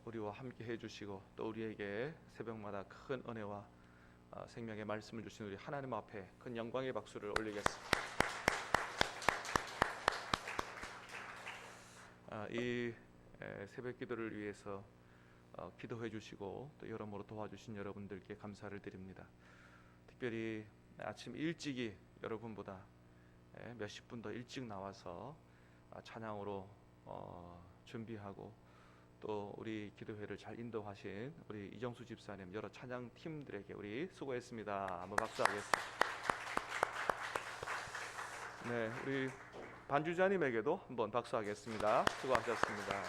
우리와 함께 해주시고 또 우리에게 새벽마다 큰 은혜와 생명의 말씀을 주신 우리 하나님 앞에 큰 영광의 박수를 올리겠습니다. 이 새벽 기도를 위해서 기도해 주시고 또 여러모로 도와주신 여러분들께 감사를 드립니다. 특별히 아침 일찍이 여러분보다 몇십 분 더 일찍 나와서 찬양으로 준비하고 또 우리 기도회를 잘 인도하신 우리 이정수 집사님, 여러 찬양 팀들에게 우리 수고했습니다. 한번 박수하겠습니다. 네, 우리 반주자님에게도 한번 박수하겠습니다. 수고하셨습니다.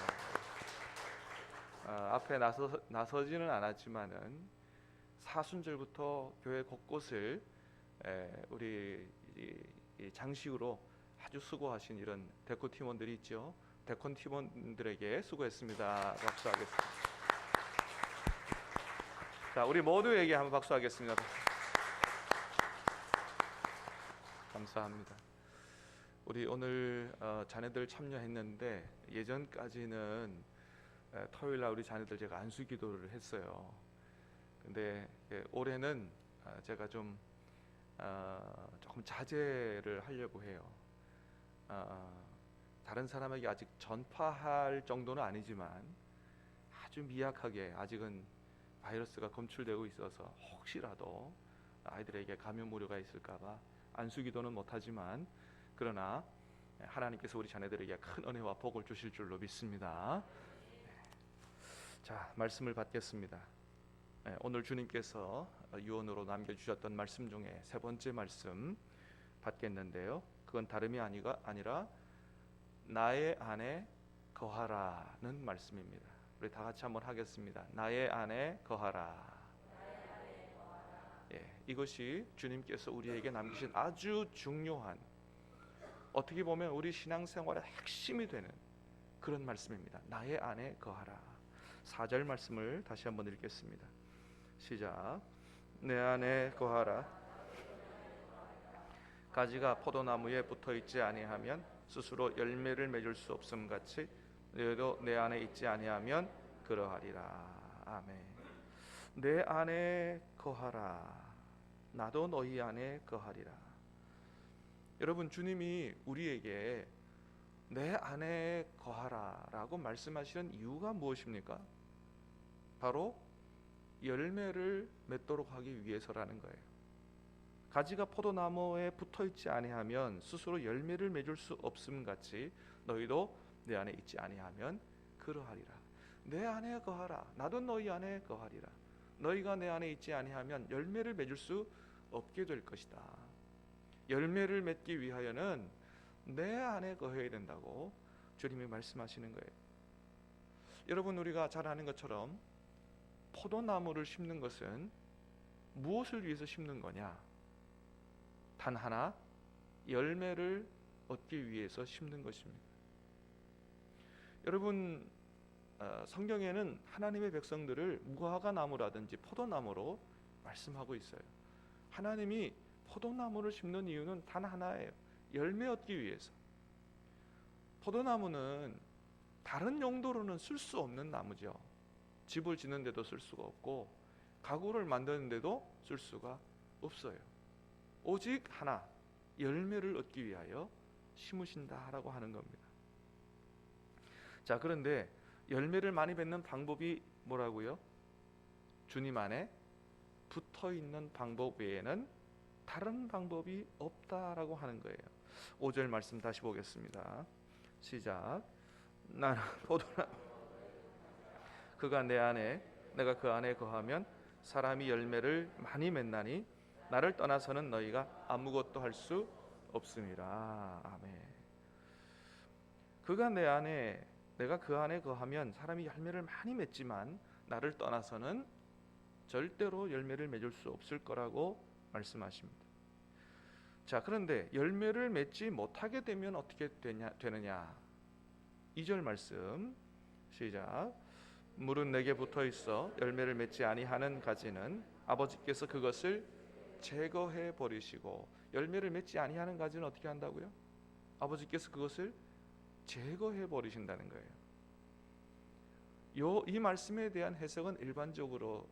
앞에 나서지는 않았지만은 사순절부터 교회 곳곳을 우리 이 장식으로 아주 수고하신 이런 데코 팀원들이 있죠. 데콘 팀원들에게 수고했습니다. 박수하겠습니다. 자, 우리 모두에게 한번 박수하겠습니다. 감사합니다. 우리 오늘 자녀들 참여했는데 예전까지는 토요일날 우리 자녀들 제가 안수 기도를 했어요. 근데 올해는 제가 좀 조금 자제를 하려고 해요. 다른 사람에게 아직 전파할 정도는 아니지만 아주 미약하게 아직은 바이러스가 검출되고 있어서 혹시라도 아이들에게 감염 우려가 있을까봐 안수기도는 못하지만 그러나 하나님께서 우리 자녀들에게 큰 은혜와 복을 주실 줄로 믿습니다. 자, 말씀을 받겠습니다. 오늘 주님께서 유언으로 남겨주셨던 말씀 중에 세 번째 말씀 받겠는데요, 그건 다름이 아니라 나의 안에 거하라는 말씀입니다. 우리 다 같이 한번 하겠습니다. 나의 안에 거하라. 이것이 주님께서 우리에게 남기신 아주 중요한, 어떻게 보면 우리 신앙생활의 핵심이 되는 그런 말씀입니다. 나의 안에 거하라. 4절 말씀을 다시 한번 읽겠습니다. 시작. 내 안에 거하라. 가지가 포도나무에 붙어있지 아니하면 스스로 열매를 맺을 수 없음 같이 너희도 내 안에 있지 아니하면 그러하리라. 아멘. 내 안에 거하라. 나도 너희 안에 거하리라. 여러분, 주님이 우리에게 내 안에 거하라 라고 말씀하시는 이유가 무엇입니까? 바로 열매를 맺도록 하기 위해서라는 거예요. 가지가 포도나무에 붙어있지 아니하면 스스로 열매를 맺을 수 없음 같이 너희도 내 안에 있지 아니하면 그러하리라. 내 안에 거하라. 나도 너희 안에 거하리라. 너희가 내 안에 있지 아니하면 열매를 맺을 수 없게 될 것이다. 열매를 맺기 위하여는 내 안에 거해야 된다고 주님이 말씀하시는 거예요. 여러분, 우리가 잘 아는 것처럼 포도나무를 심는 것은 무엇을 위해서 심는 거냐? 단 하나, 열매를 얻기 위해서 심는 것입니다. 여러분, 성경에는 하나님의 백성들을 무화과 나무라든지 포도나무로 말씀하고 있어요. 하나님이 포도나무를 심는 이유는 단 하나예요. 열매 얻기 위해서. 포도나무는 다른 용도로는 쓸 수 없는 나무죠. 집을 짓는 데도 쓸 수가 없고 가구를 만드는 데도 쓸 수가 없어요. 오직 하나, 열매를 얻기 위하여 심으신다라고 하는 겁니다. 자, 그런데 열매를 많이 맺는 방법이 뭐라고요? 주님 안에 붙어있는 방법 외에는 다른 방법이 없다라고 하는 거예요. 5절 말씀 다시 보겠습니다. 시작. 나는 포도나무, 그가 내 안에 내가 그 안에 거하면 사람이 열매를 많이 맺나니 나를 떠나서는 너희가 아무것도 할 수 없음이라. 아멘. 그가 내 안에 내가 그 안에 거하면 사람이 열매를 많이 맺지만 나를 떠나서는 절대로 열매를 맺을 수 없을 거라고 말씀하십니다. 자, 그런데 열매를 맺지 못하게 되면 어떻게 되느냐? 2절 말씀 시작. 물은 내게 붙어 있어 열매를 맺지 아니하는 가지는 아버지께서 그것을 제거해 버리시고, 열매를 맺지 아니하는 가지는 어떻게 한다고요? 아버지께서 그것을 제거해 버리신다는 거예요. 이 말씀에 대한 해석은 일반적으로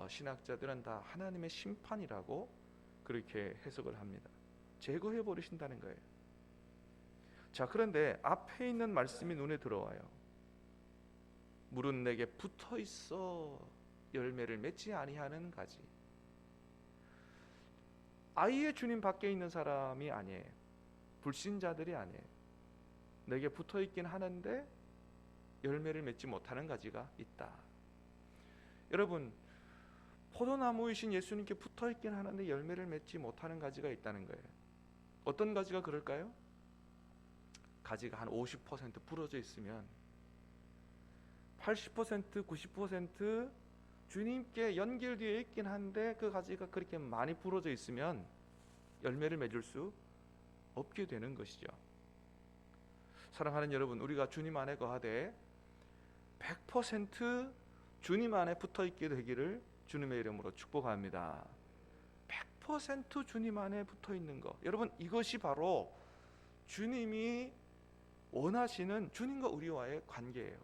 신학자들은 다 하나님의 심판이라고 그렇게 해석을 합니다. 제거해 버리신다는 거예요. 자, 그런데 앞에 있는 말씀이 눈에 들어와요. 물은 내게 붙어 있어 열매를 맺지 아니하는 가지. 아예 주님 밖에 있는 사람이 아니에요. 불신자들이 아니에요. 내게 붙어 있긴 하는데 열매를 맺지 못하는 가지가 있다. 여러분, 포도나무이신 예수님께 붙어 있긴 하는데 열매를 맺지 못하는 가지가 있다는 거예요. 어떤 가지가 그럴까요? 가지가 한 50% 부러져 있으면 80%, 90% 주님께 연결되어 있긴 한데 그 가지가 그렇게 많이 부러져 있으면 열매를 맺을 수 없게 되는 것이죠. 사랑하는 여러분, 우리가 주님 안에 거하되 100% 주님 안에 붙어 있게 되기를 주님의 이름으로 축복합니다. 100% 주님 안에 붙어 있는 것, 여러분, 이것이 바로 주님이 원하시는 주님과 우리와의 관계예요.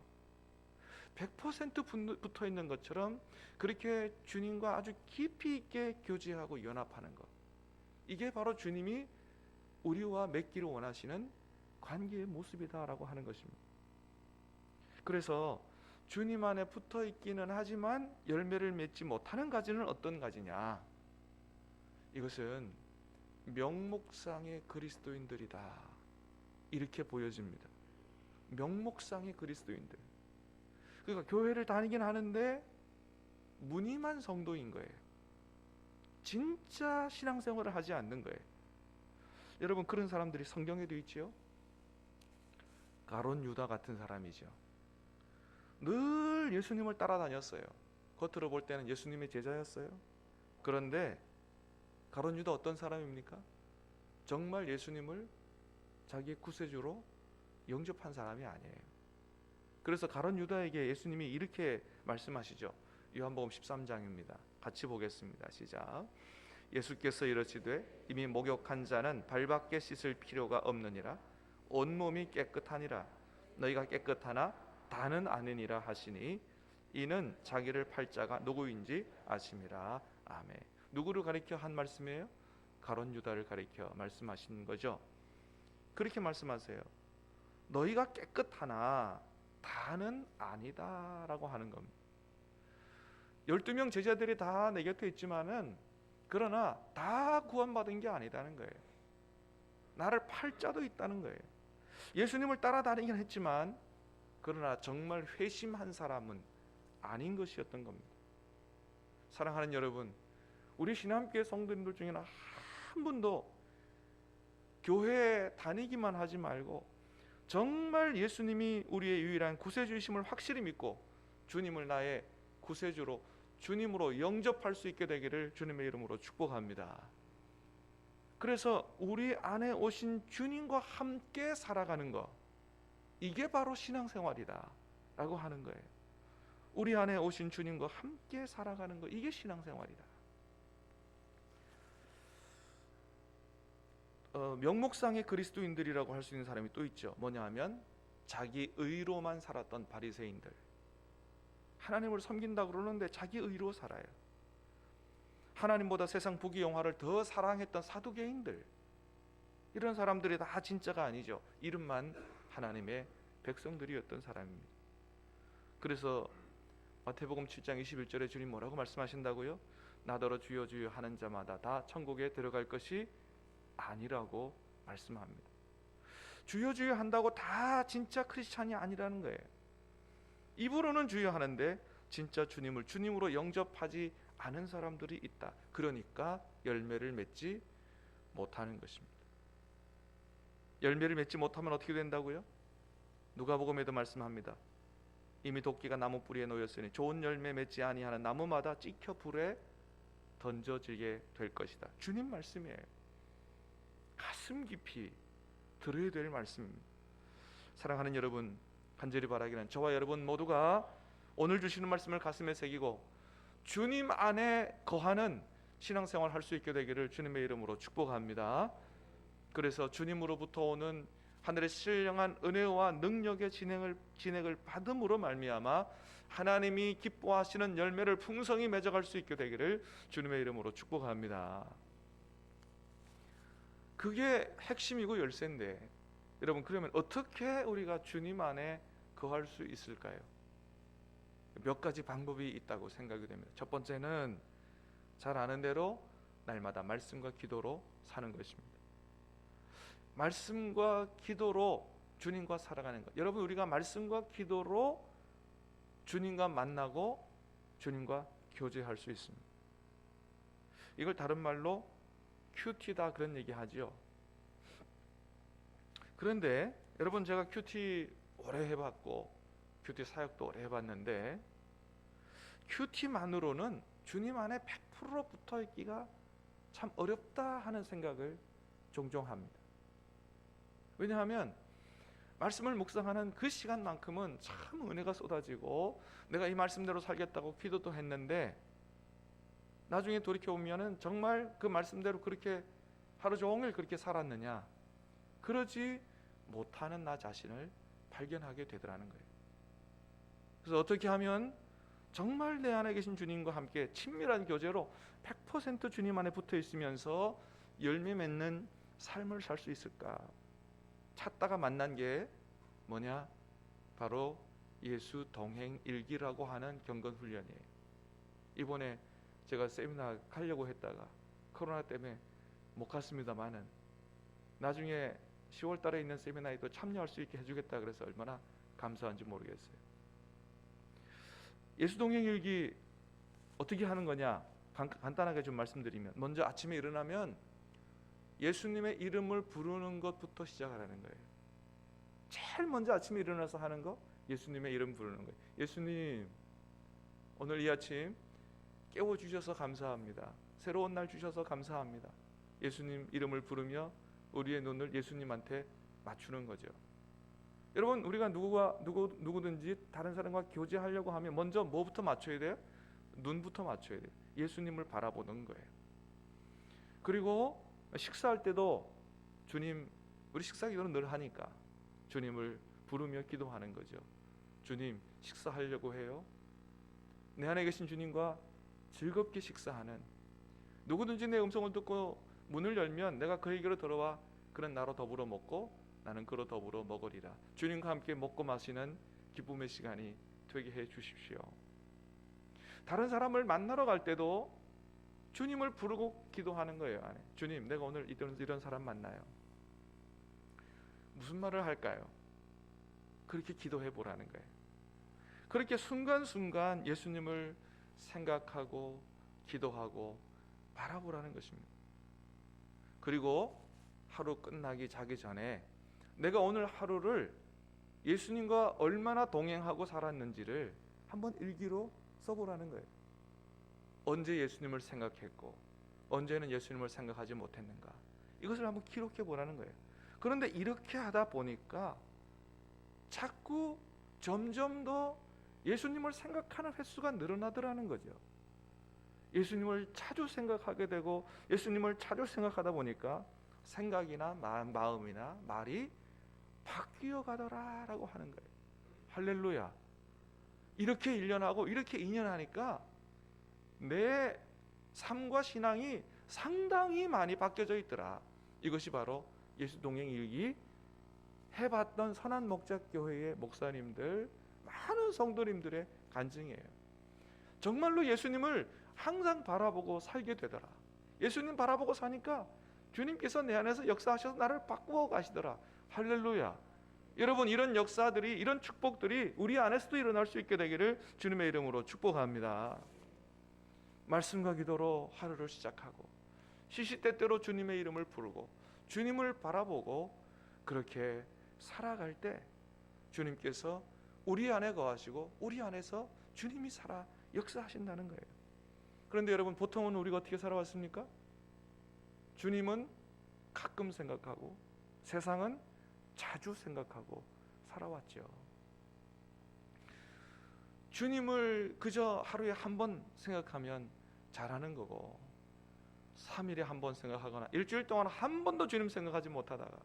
100% 붙어 있는 것처럼 그렇게 주님과 아주 깊이 있게 교제하고 연합하는 것, 이게 바로 주님이 우리와 맺기를 원하시는 관계의 모습이다라고 하는 것입니다. 그래서 주님 안에 붙어 있기는 하지만 열매를 맺지 못하는 가지는 어떤 가지냐? 이것은 명목상의 그리스도인들이다, 이렇게 보여집니다. 명목상의 그리스도인들, 그러니까 교회를 다니긴 하는데 무늬만 성도인 거예요. 진짜 신앙생활을 하지 않는 거예요. 여러분, 그런 사람들이 성경에도 있지요. 가론 유다 같은 사람이죠. 늘 예수님을 따라다녔어요. 겉으로 볼 때는 예수님의 제자였어요. 그런데 가론 유다 어떤 사람입니까? 정말 예수님을 자기의 구세주로 영접한 사람이 아니에요. 그래서 가론 유다에게 예수님이 이렇게 말씀하시죠. 요한복음 13장입니다. 같이 보겠습니다. 시작. 예수께서 이르시되 이미 목욕한 자는 발밖에 씻을 필요가 없느니라. 온몸이 깨끗하니라. 너희가 깨끗하나 다는 아니니라 하시니 이는 자기를 팔 자가 누구인지 아심이라. 아멘. 누구를 가리켜 한 말씀이에요? 가론 유다를 가리켜 말씀하신 거죠. 그렇게 말씀하세요. 너희가 깨끗하나 다는 아니다라고 하는 겁니다. 12명 제자들이 다 내 곁에 있지만은 그러나 다 구원받은 게 아니다는 거예요. 나를 팔 자도 있다는 거예요. 예수님을 따라다니긴 했지만 그러나 정말 회심한 사람은 아닌 것이었던 겁니다. 사랑하는 여러분, 우리 신함교회 성도님들 중에는 한 분도 교회 다니기만 하지 말고 정말 예수님이 우리의 유일한 구세주이심을 확실히 믿고 주님을 나의 구세주로, 주님으로 영접할 수 있게 되기를 주님의 이름으로 축복합니다. 그래서 우리 안에 오신 주님과 함께 살아가는 것, 이게 바로 신앙생활이다 라고 하는 거예요. 우리 안에 오신 주님과 함께 살아가는 것, 이게 신앙생활이다. 명목상의 그리스도인들이라고 할 수 있는 사람이 또 있죠. 뭐냐 하면 자기 의로만 살았던 바리새인들, 하나님을 섬긴다고 그러는데 자기 의로 살아요. 하나님보다 세상 부귀영화를 더 사랑했던 사두개인들, 이런 사람들이 다 진짜가 아니죠. 이름만 하나님의 백성들이었던 사람입니다. 그래서 마태복음 7장 21절에 주님 뭐라고 말씀하신다고요? 나더러 주여 주여 하는 자마다 다 천국에 들어갈 것이 아니라고 말씀합니다. 주여 주여 한다고 다 진짜 크리스찬이 아니라는 거예요. 입으로는 주여 하는데 진짜 주님을 주님으로 영접하지 않은 사람들이 있다. 그러니까 열매를 맺지 못하는 것입니다. 열매를 맺지 못하면 어떻게 된다고요? 누가복음에도 말씀합니다. 이미 도끼가 나무 뿌리에 놓였으니 좋은 열매 맺지 아니하는 나무마다 찍혀 불에 던져지게 될 것이다. 주님 말씀이에요. 가슴 깊이 들어야 될 말씀입니다. 사랑하는 여러분, 간절히 바라기는 저와 여러분 모두가 오늘 주시는 말씀을 가슴에 새기고 주님 안에 거하는 신앙생활 할 수 있게 되기를 주님의 이름으로 축복합니다. 그래서 주님으로부터 오는 하늘의 신령한 은혜와 능력의 진행을 받음으로 말미암아 하나님이 기뻐하시는 열매를 풍성히 맺어갈 수 있게 되기를 주님의 이름으로 축복합니다. 그게 핵심이고 열쇠인데, 여러분, 그러면 어떻게 우리가 주님 안에 거할 수 있을까요? 몇 가지 방법이 있다고 생각이 됩니다. 첫 번째는 잘 아는 대로 날마다 말씀과 기도로 사는 것입니다. 말씀과 기도로 주님과 살아가는 것. 여러분, 우리가 말씀과 기도로 주님과 만나고 주님과 교제할 수 있습니다. 이걸 다른 말로 큐티다 그런 얘기 하죠. 그런데 여러분, 제가 큐티 오래 해봤고 큐티 사역도 오래 해봤는데 큐티만으로는 주님 안에 100% 붙어있기가 참 어렵다 하는 생각을 종종 합니다. 왜냐하면 말씀을 묵상하는 그 시간만큼은 참 은혜가 쏟아지고 내가 이 말씀대로 살겠다고 기도도 했는데 나중에 돌이켜보면 정말 그 말씀대로 그렇게 하루 종일 그렇게 살았느냐, 그러지 못하는 나 자신을 발견하게 되더라는 거예요. 그래서 어떻게 하면 정말 내 안에 계신 주님과 함께 친밀한 교제로 100% 주님 안에 붙어 있으면서 열매 맺는 삶을 살 수 있을까 찾다가 만난 게 뭐냐? 바로 예수 동행 일기라고 하는 경건 훈련이에요. 이번에 제가 세미나 가려고 했다가 코로나 때문에 못 갔습니다만은 나중에 10월 달에 있는 세미나에도 참여할 수 있게 해주겠다 그래서 얼마나 감사한지 모르겠어요. 예수 동행 일기 어떻게 하는 거냐? 간단하게 좀 말씀드리면, 먼저 아침에 일어나면 예수님의 이름을 부르는 것부터 시작하라는 거예요. 제일 먼저 아침에 일어나서 하는 거, 예수님의 이름 부르는 거예요. 예수님, 오늘 이 아침 깨워주셔서 감사합니다. 새로운 날 주셔서 감사합니다. 예수님 이름을 부르며 우리의 눈을 예수님한테 맞추는 거죠. 여러분, 우리가 누구든지 다른 사람과 교제하려고 하면 먼저 뭐부터 맞춰야 돼요? 눈부터 맞춰야 돼요. 예수님을 바라보는 거예요. 그리고 식사할 때도 주님, 우리 식사 기도는 늘 하니까 주님을 부르며 기도하는 거죠. 주님, 식사하려고 해요. 내 안에 계신 주님과 즐겁게 식사하는, 누구든지 내 음성을 듣고 문을 열면 내가 그에게로 들어와 그는 나로 더불어 먹고 나는 그로 더불어 먹으리라. 주님과 함께 먹고 마시는 기쁨의 시간이 되게 해 주십시오. 다른 사람을 만나러 갈 때도 주님을 부르고 기도하는 거예요. 주님, 내가 오늘 이런 사람 만나요. 무슨 말을 할까요? 그렇게 기도해 보라는 거예요. 그렇게 순간순간 예수님을 생각하고 기도하고 바라보라는 것입니다. 그리고 하루 끝나기 자기 전에 내가 오늘 하루를 예수님과 얼마나 동행하고 살았는지를 한번 일기로 써보라는 거예요. 언제 예수님을 생각했고 언제는 예수님을 생각하지 못했는가, 이것을 한번 기록해 보라는 거예요. 그런데 이렇게 하다 보니까 자꾸 점점 더 예수님을 생각하는 횟수가 늘어나더라는 거죠. 예수님을 자주 생각하게 되고 예수님을 자주 생각하다 보니까 생각이나 마음이나 말이 바뀌어 가더라라고 하는 거예요. 할렐루야. 이렇게 1년하고 이렇게 2년 하니까 내 삶과 신앙이 상당히 많이 바뀌어져 있더라. 이것이 바로 예수 동행 일기 해봤던 선한 목자교회의 목사님들, 많은 성도님들의 간증이에요. 정말로 예수님을 항상 바라보고 살게 되더라. 예수님 바라보고 사니까 주님께서 내 안에서 역사하셔서 나를 바꾸어 가시더라. 할렐루야. 여러분, 이런 역사들이, 이런 축복들이 우리 안에서도 일어날 수 있게 되기를 주님의 이름으로 축복합니다. 말씀과 기도로 하루를 시작하고 시시때때로 주님의 이름을 부르고 주님을 바라보고 그렇게 살아갈 때 주님께서 우리 안에 거하시고 우리 안에서 주님이 살아 역사하신다는 거예요. 그런데 여러분, 보통은 우리가 어떻게 살아왔습니까? 주님은 가끔 생각하고 세상은 자주 생각하고 살아왔죠. 주님을 그저 하루에 한 번 생각하면 잘하는 거고 3일에 한 번 생각하거나 일주일 동안 한 번도 주님 생각하지 못하다가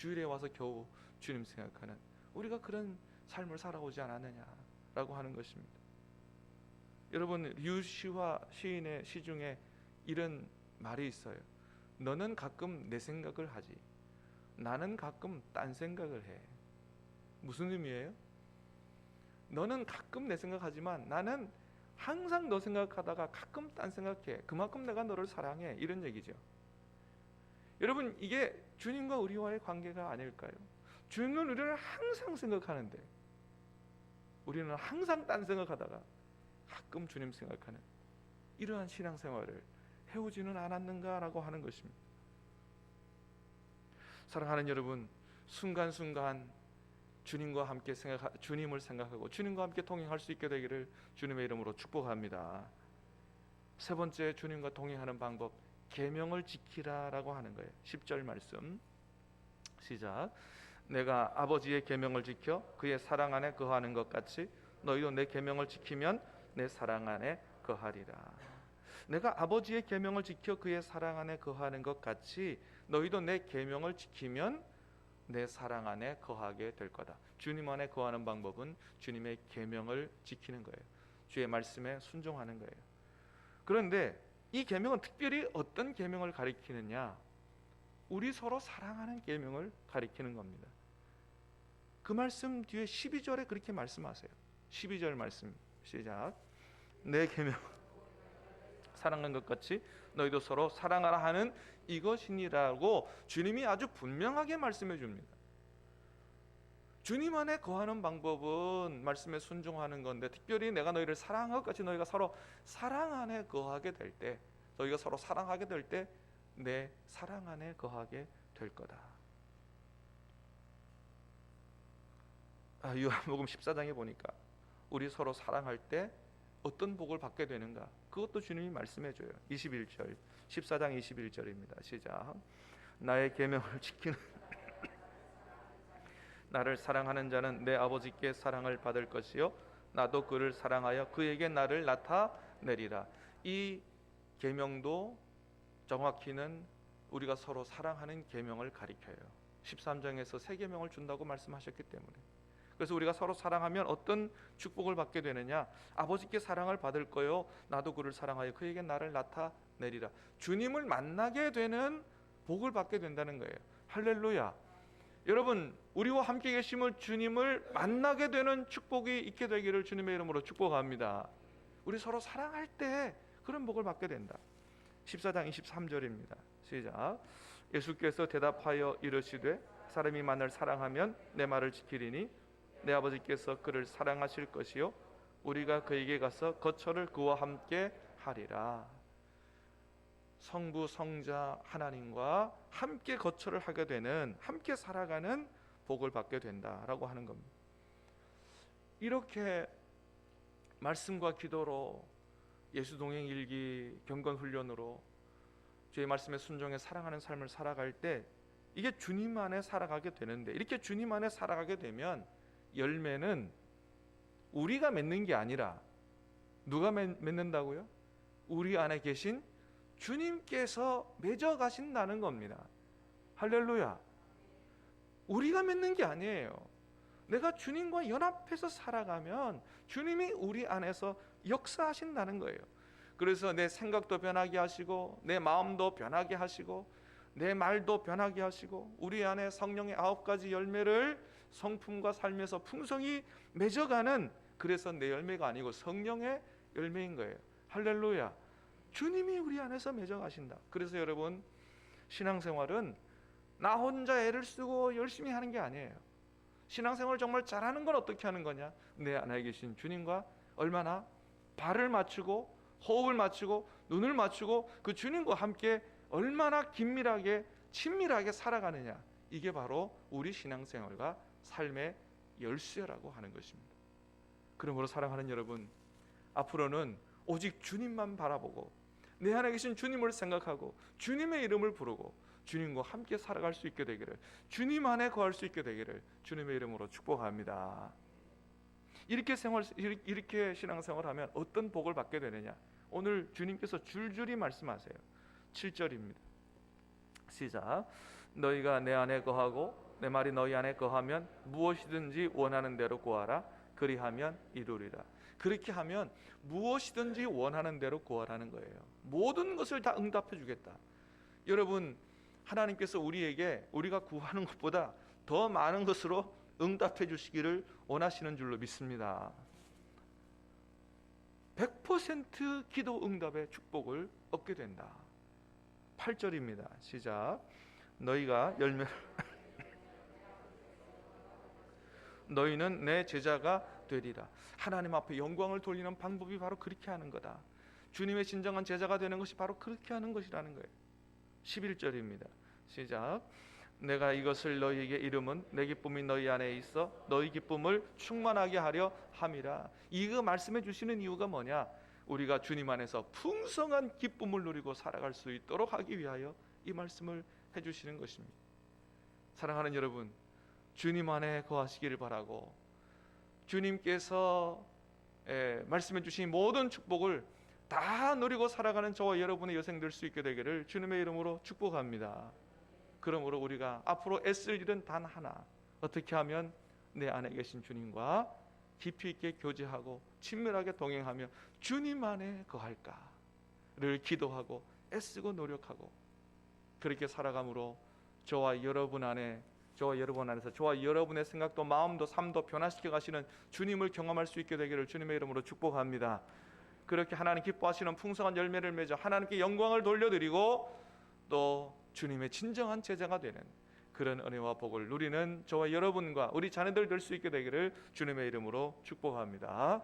주일에 와서 겨우 주님 생각하는 우리가 그런 삶을 살아오지 않았느냐라고 하는 것입니다. 여러분, 류시화 시인의 시 중에 이런 말이 있어요. 너는 가끔 내 생각을 하지, 나는 가끔 딴 생각을 해. 무슨 의미예요? 너는 가끔 내 생각하지만 나는 항상 너 생각하다가 가끔 딴 생각해. 그만큼 내가 너를 사랑해. 이런 얘기죠. 여러분, 이게 주님과 우리와의 관계가 아닐까요? 주님은 우리를 항상 생각하는데 우리는 항상 딴 생각하다가 가끔 주님 생각하는 이러한 신앙생활을 해오지는 않았는가라고 하는 것입니다. 사랑하는 여러분, 순간순간 주님과 함께 주님을 생각하고 주님과 함께 동행할 수 있게 되기를 주님의 이름으로 축복합니다. 세 번째, 주님과 동행하는 방법, 계명을 지키라라고 하는 거예요. 10절 말씀 시작. 내가 아버지의 계명을 지켜 그의 사랑 안에 거하는 것 같이 너희도 내 계명을 지키면 내 사랑 안에 거하리라. 내가 아버지의 계명을 지켜 그의 사랑 안에 거하는 것 같이 너희도 내 계명을 지키면 내 사랑 안에 거하게 될 거다. 주님 안에 거하는 방법은 주님의 계명을 지키는 거예요. 주의 말씀에 순종하는 거예요. 그런데 이 계명은 특별히 어떤 계명을 가리키느냐? 우리 서로 사랑하는 계명을 가리키는 겁니다. 그 말씀 뒤에 12절에 그렇게 말씀하세요. 12절 말씀 시작. 내 계명 사랑하는 것 같이 너희도 서로 사랑하라 하는 이것이니라고 주님이 아주 분명하게 말씀해 줍니다. 주님 안에 거하는 방법은 말씀에 순종하는 건데, 특별히 내가 너희를 사랑한 것 같이 너희가 서로 사랑 안에 거하게 될 때, 너희가 서로 사랑하게 될 때 내 사랑 안에 거하게 될 거다. 요한복음 14장에 보니까 우리 서로 사랑할 때 어떤 복을 받게 되는가, 그것도 주님이 말씀해 줘요. 21절 14장 21절입니다. 시작. 나의 계명을 지키는 나를 사랑하는 자는 내 아버지께 사랑을 받을 것이요 나도 그를 사랑하여 그에게 나를 나타내리라. 이 계명도 정확히는 우리가 서로 사랑하는 계명을 가리켜요. 13장에서 세 계명을 준다고 말씀하셨기 때문에. 그래서 우리가 서로 사랑하면 어떤 축복을 받게 되느냐? 아버지께 사랑을 받을 거요 나도 그를 사랑하여 그에게 나를 나타내리라. 주님을 만나게 되는 복을 받게 된다는 거예요. 할렐루야. 여러분, 우리와 함께 계심을 주님을 만나게 되는 축복이 있게 되기를 주님의 이름으로 축복합니다. 우리 서로 사랑할 때 그런 복을 받게 된다. 14장 23절입니다. 시작. 예수께서 대답하여 이르시되 사람이 만일 사랑하면 내 말을 지키리니 내 아버지께서 그를 사랑하실 것이요 우리가 그에게 가서 거처를 그와 함께 하리라. 성부 성자 하나님과 함께 거처를 하게 되는, 함께 살아가는 복을 받게 된다라고 하는 겁니다. 이렇게 말씀과 기도로, 예수 동행 일기, 경건 훈련으로 주의 말씀에 순종해 사랑하는 삶을 살아갈 때 이게 주님 안에 살아가게 되는데, 이렇게 주님 안에 살아가게 되면 열매는 우리가 맺는 게 아니라 누가 맺는다고요? 우리 안에 계신 주님께서 맺어 가신다는 겁니다. 할렐루야. 우리가 맺는 게 아니에요. 내가 주님과 연합해서 살아가면 주님이 우리 안에서 역사하신다는 거예요. 그래서 내 생각도 변하게 하시고 내 마음도 변하게 하시고 내 말도 변하게 하시고 우리 안에 성령의 9가지 열매를 성품과 삶에서 풍성히 맺어가는, 그래서 내 열매가 아니고 성령의 열매인 거예요. 할렐루야. 주님이 우리 안에서 맺어가신다. 그래서 여러분, 신앙생활은 나 혼자 애를 쓰고 열심히 하는 게 아니에요. 신앙생활을 정말 잘하는 건 어떻게 하는 거냐? 내 안에 계신 주님과 얼마나 발을 맞추고 호흡을 맞추고 눈을 맞추고 그 주님과 함께 얼마나 긴밀하게 친밀하게 살아가느냐. 이게 바로 우리 신앙생활과 삶의 열쇠라고 하는 것입니다. 그러므로 사랑하는 여러분, 앞으로는 오직 주님만 바라보고 내 안에 계신 주님을 생각하고 주님의 이름을 부르고 주님과 함께 살아갈 수 있게 되기를, 주님 안에 거할 수 있게 되기를 주님의 이름으로 축복합니다. 이렇게 신앙생활하면 어떤 복을 받게 되느냐? 오늘 주님께서 줄줄이 말씀하세요. 7절입니다. 시작. 너희가 내 안에 거하고 내 말이 너희 안에 거하면 무엇이든지 원하는 대로 구하라. 그리하면 이루리라. 그렇게 하면 무엇이든지 원하는 대로 구하라는 거예요. 모든 것을 다 응답해 주겠다. 여러분, 하나님께서 우리에게 우리가 구하는 것보다 더 많은 것으로 응답해 주시기를 원하시는 줄로 믿습니다. 100% 기도 응답의 축복을 얻게 된다. 8절입니다. 시작. 너희가 열매를 너희는 내 제자가 되리라. 하나님 앞에 영광을 돌리는 방법이 바로 그렇게 하는 거다. 주님의 진정한 제자가 되는 것이 바로 그렇게 하는 것이라는 거예요. 11절입니다. 시작. 내가 이것을 너희에게 이름은 내 기쁨이 너희 안에 있어 너희 기쁨을 충만하게 하려 함이라. 이거 말씀해 주시는 이유가 뭐냐? 우리가 주님 안에서 풍성한 기쁨을 누리고 살아갈 수 있도록 하기 위하여 이 말씀을 해주시는 것입니다. 사랑하는 여러분, 주님 안에 거하시기를 바라고 주님께서 말씀해 주신 모든 축복을 다 누리고 살아가는 저와 여러분의 여생 될 수 있게 되기를 주님의 이름으로 축복합니다. 그러므로 우리가 앞으로 애쓸 일은 단 하나, 어떻게 하면 내 안에 계신 주님과 깊이 있게 교제하고 친밀하게 동행하며 주님 안에 거할까를 기도하고 애쓰고 노력하고 그렇게 살아감으로 저와 여러분 안에서 저와 여러분의 생각도 마음도 삶도 변화시켜 가시는 주님을 경험할 수 있게 되기를 주님의 이름으로 축복합니다. 그렇게 하나님 기뻐하시는 풍성한 열매를 맺어 하나님께 영광을 돌려드리고 또 주님의 진정한 제자가 되는 그런 은혜와 복을 누리는 저와 여러분과 우리 자녀들 될 수 있게 되기를 주님의 이름으로 축복합니다.